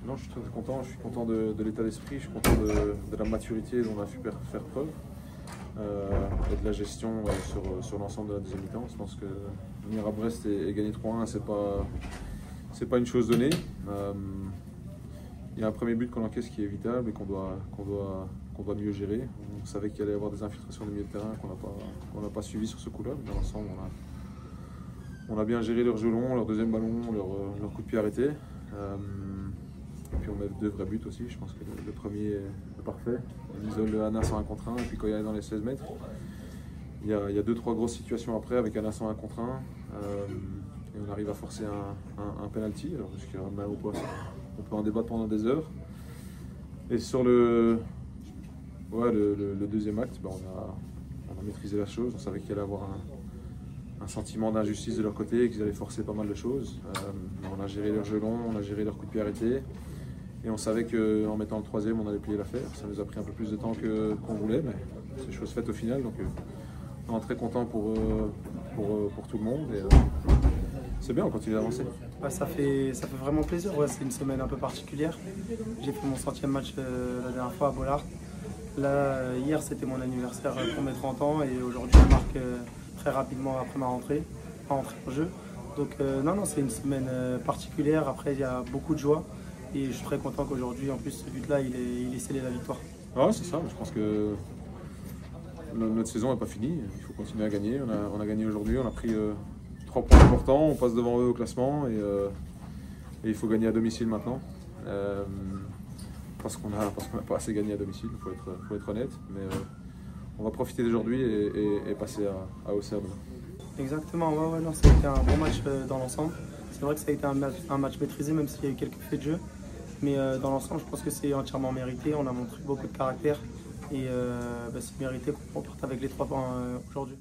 Non, je suis très content. Je suis content de l'état d'esprit, je suis content de la maturité dont on a pu faire preuve et de la gestion sur l'ensemble de la deuxième mi-temps. Je pense que venir à Brest et gagner 3-1, c'est pas une chose donnée. Il y a un premier but qu'on encaisse qui est évitable et qu'on doit mieux gérer. On savait qu'il allait y avoir des infiltrations du milieu de terrain qu'on n'a pas suivi sur ce coup-là. Dans l'ensemble, on a bien géré leur jeu long, leur deuxième ballon, leur coup de pied arrêté. Et puis on met 2 vrais buts aussi. Je pense que le premier est parfait. On isole Anas en 1 contre 1 et puis quand il est dans les 16 mètres, il y a 2-3 grosses situations après avec Anas en 1 contre 1. Et on arrive à forcer un penalty. Alors jusqu'à main au poste, on peut en débattre pendant des heures. Et sur le deuxième acte, on a maîtrisé la chose. On savait qu'il allait y avoir un sentiment d'injustice de leur côté et qu'ils allaient forcer pas mal de choses. On a géré leur jeu long, on a géré leur coup de pied arrêté. Et on savait qu'en mettant le 3e, on allait plier l'affaire. Ça nous a pris un peu plus de temps qu'on voulait, mais c'est chose faite au final. Donc on est très content pour tout le monde. Et c'est bien, on continue d'avancer. Ça fait vraiment plaisir. Ouais, c'est une semaine un peu particulière. J'ai fait mon 100e match la dernière fois à Bollaert. Là, hier, c'était mon anniversaire pour mes 30 ans et aujourd'hui, je marque très rapidement après ma rentrée en jeu. Donc non, c'est une semaine particulière. Après, il y a beaucoup de joie et je suis très content qu'aujourd'hui, en plus, ce but-là, il est scellé la victoire. Ouais, c'est ça. Je pense que notre saison n'est pas finie. Il faut continuer à gagner. On a gagné aujourd'hui. On a pris 3 points importants. On passe devant eux au classement et il faut gagner à domicile maintenant. Parce qu'on n'a pas assez gagné à domicile, il faut être honnête. Mais on va profiter d'aujourd'hui et passer à Auxerre demain. Exactement, non, ça a été un bon match dans l'ensemble. C'est vrai que ça a été un match maîtrisé, même s'il y a eu quelques faits de jeu. Mais dans l'ensemble, je pense que c'est entièrement mérité. On a montré beaucoup de caractère et c'est mérité qu'on reparte avec les 3 points aujourd'hui.